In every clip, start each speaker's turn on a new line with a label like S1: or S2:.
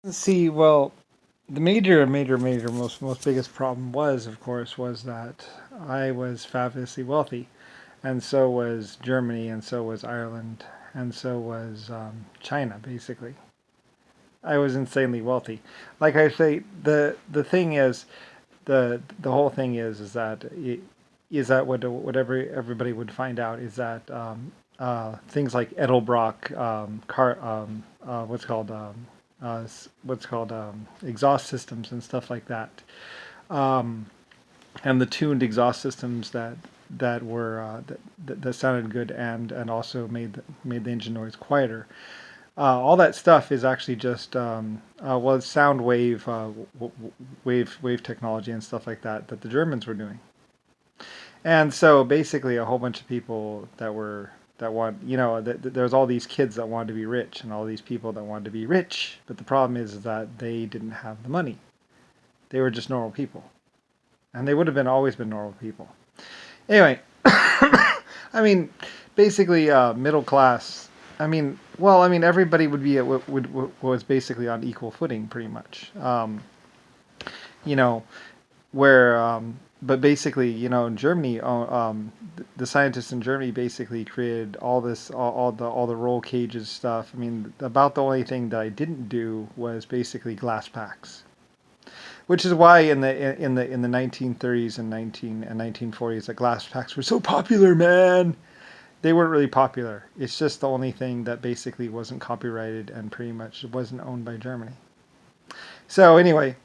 S1: See, well, the major, most biggest problem was, of course, was that I was fabulously wealthy, and so was Germany, and so was Ireland, and so was China. Basically, I was insanely wealthy. Like I say, the thing is, the whole thing is that everybody would find out is that things like Edelbrock what's called exhaust systems and stuff like that, um, and the tuned exhaust systems that were that sounded good and also made the engine noise quieter. All that stuff is actually just well, it's sound wave technology and stuff like that the Germans were doing. And so basically, a whole bunch of people that want, there's all these kids that wanted to be rich and all these people that wanted to be rich. But the problem is that they didn't have the money. They were just normal people, and they would have been always been normal people. Anyway, I mean, basically, middle class. Everybody would be was basically on equal footing, pretty much. You know, where but basically, in Germany, the scientists in Germany basically created all the roll cages stuff. I mean, about the only thing that I didn't do was basically glass packs, which is why in the 1930s and 1940s, the glass packs were so popular, man. They weren't really popular. It's just the only thing that basically wasn't copyrighted and pretty much wasn't owned by Germany. So anyway,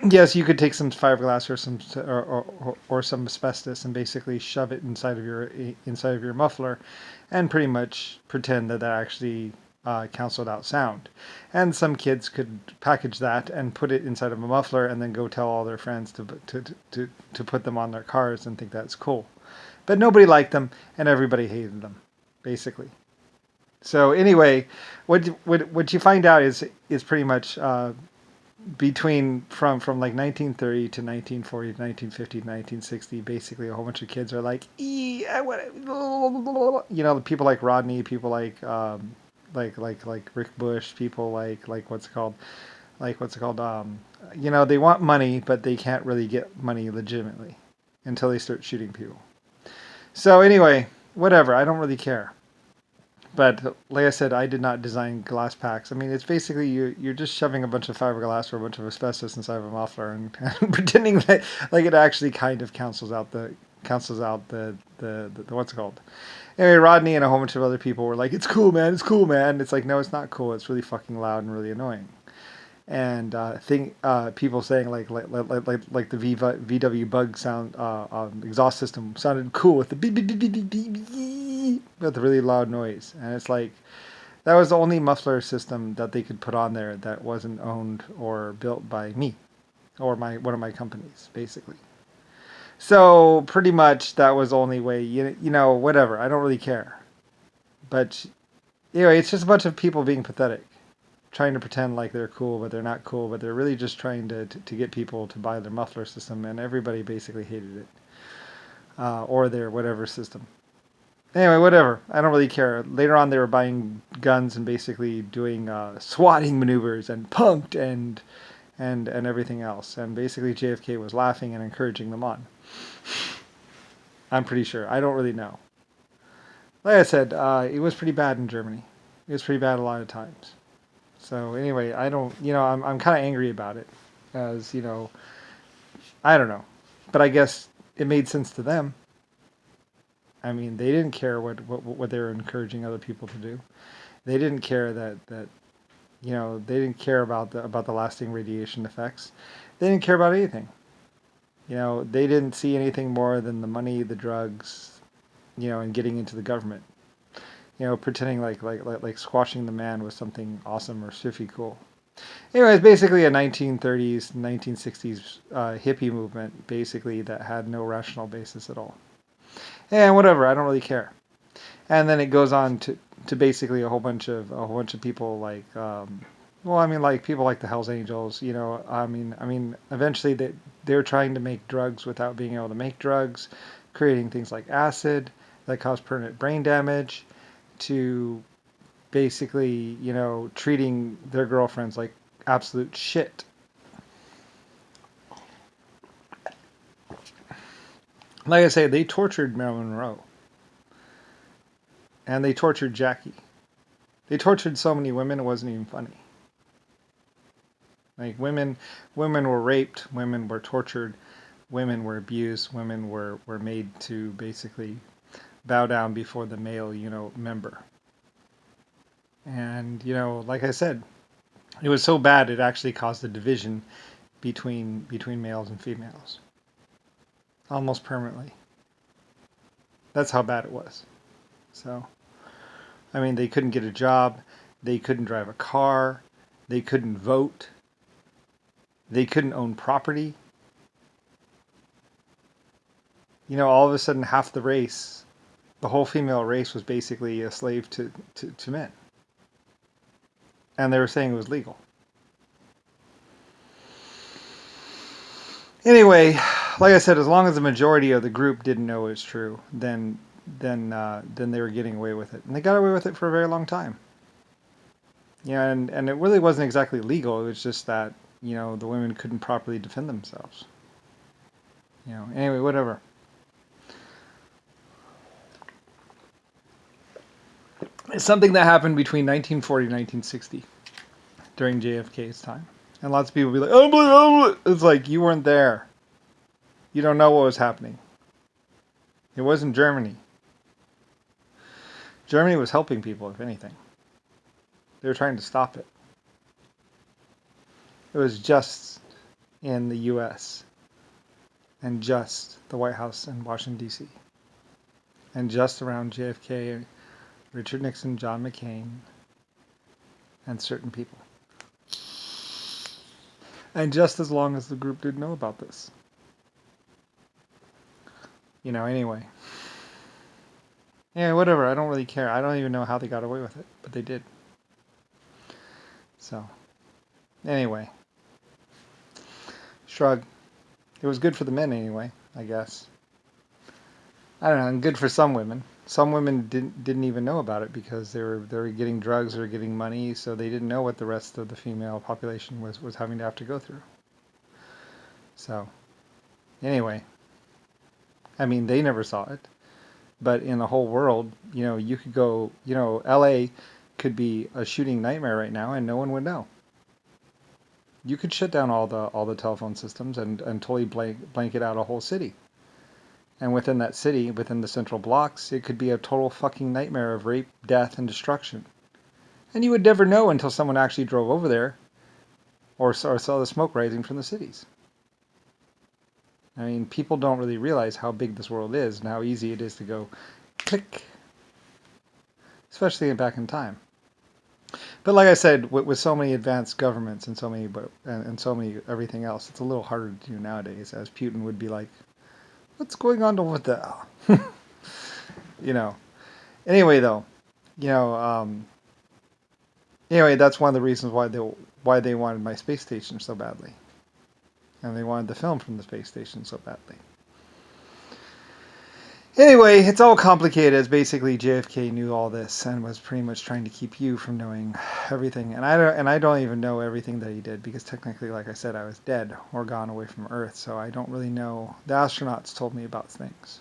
S1: yes, you could take some fiberglass or some asbestos and basically shove it inside of your muffler, and pretty much pretend that actually canceled out sound. And some kids could package that and put it inside of a muffler, and then go tell all their friends to put them on their cars and think that's cool. But nobody liked them, and everybody hated them, basically. So anyway, what you find out is pretty much between from like 1930 to 1940 to 1950 to 1960, basically a whole bunch of kids are like, people like Rodney, people like Rick Bush, people like what's it called, they want money, but they can't really get money legitimately until they start shooting people. So anyway, whatever, I don't really care. But like I said, I did not design glass packs. I mean, it's basically you're just shoving a bunch of fiberglass or a bunch of asbestos inside of a muffler and pretending that like it actually kind of cancels out the what's it called. Anyway, Rodney and a whole bunch of other people were like, "It's cool, man. It's cool, man." It's like, no, it's not cool. It's really fucking loud and really annoying. And people saying like the VW Bug sound exhaust system sounded cool with the beep beep beep beep beep beep with the really loud noise, and it's like that was the only muffler system that they could put on there that wasn't owned or built by me or my one of my companies, basically. So pretty much that was the only way. Whatever. I don't really care. But anyway, it's just a bunch of people being pathetic, trying to pretend like they're cool, but they're not cool. But they're really just trying to get people to buy their muffler system, and everybody basically hated it, or their whatever system. Anyway, whatever. I don't really care. Later on, they were buying guns and basically doing swatting maneuvers and punked and everything else. And basically, JFK was laughing and encouraging them on. I'm pretty sure. I don't really know. Like I said, it was pretty bad in Germany. It was pretty bad a lot of times. So anyway, I don't. I'm kind of angry about it, as I don't know, but I guess it made sense to them. I mean, they didn't care what they were encouraging other people to do. They didn't care that they didn't care about the lasting radiation effects. They didn't care about anything. They didn't see anything more than the money, the drugs, and getting into the government. Pretending like squashing the man was something awesome or spiffy cool. Anyway, it's basically a 1930s, 1960s hippie movement, basically that had no rational basis at all. And whatever, I don't really care. And then it goes on to basically a whole bunch of people like like people like the Hell's Angels. Eventually they're trying to make drugs without being able to make drugs, creating things like acid that cause permanent brain damage, to basically treating their girlfriends like absolute shit. Like I say, they tortured Marilyn Monroe. And they tortured Jackie. They tortured so many women, it wasn't even funny. Like women were raped, women were tortured, women were abused, women were made to basically bow down before the male, member. And, like I said, it was so bad it actually caused a division between males and females. Almost permanently. That's how bad it was. So, I mean, they couldn't get a job, they couldn't drive a car, they couldn't vote, they couldn't own property. All of a sudden half the race, the whole female race was basically a slave to men. And they were saying it was legal. Anyway, like I said, as long as the majority of the group didn't know it was true, then they were getting away with it. And they got away with it for a very long time. And it really wasn't exactly legal. It was just that, the women couldn't properly defend themselves. Anyway, whatever. It's something that happened between 1940 and 1960 during JFK's time. And lots of people be like, oh, it's like, you weren't there. You don't know what was happening. It wasn't Germany. Germany was helping people, if anything. They were trying to stop it. It was just in the U.S. and just the White House in Washington, D.C. and just around JFK, Richard Nixon, John McCain, and certain people. And just as long as the group didn't know about this. Anyway. Yeah, whatever. I don't really care. I don't even know how they got away with it, but they did. So, anyway. Shrug. It was good for the men anyway, I guess. I don't know, and good for some women. Some women didn't even know about it because they were getting drugs or getting money, so they didn't know what the rest of the female population was having to have to go through. So, anyway. I mean, they never saw it. But in the whole world, you could go, LA could be a shooting nightmare right now and no one would know. You could shut down all the telephone systems and totally blanket out a whole city. And within that city, within the central blocks, it could be a total fucking nightmare of rape, death, and destruction. And you would never know until someone actually drove over there or saw the smoke rising from the cities. I mean, people don't really realize how big this world is and how easy it is to go click, especially back in time. But like I said, with so many advanced governments and so many everything else, it's a little harder to do nowadays. As Putin would be like, "What's going on over there?" Anyway, though, anyway, that's one of the reasons why they wanted my space station so badly. And they wanted the film from the space station so badly. Anyway, it's all complicated, as basically JFK knew all this and was pretty much trying to keep you from knowing everything. And I don't even know everything that he did because technically, like I said, I was dead or gone away from Earth, so I don't really know. The astronauts told me about things.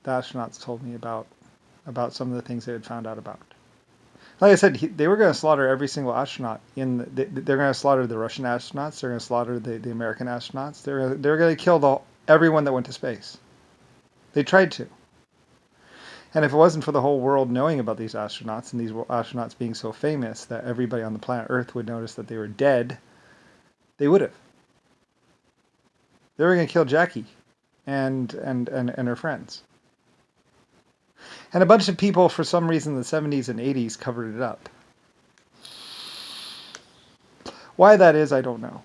S1: The astronauts told me about some of the things they had found out about. Like I said, they were going to slaughter every single astronaut. They're going to slaughter the Russian astronauts. They're going to slaughter the American astronauts. They're going to kill everyone that went to space. They tried to. And if it wasn't for the whole world knowing about these astronauts and these astronauts being so famous that everybody on the planet Earth would notice that they were dead, they would have. They were going to kill Jackie and her friends. And a bunch of people, for some reason, in the 70s and 80s covered it up. Why that is, I don't know.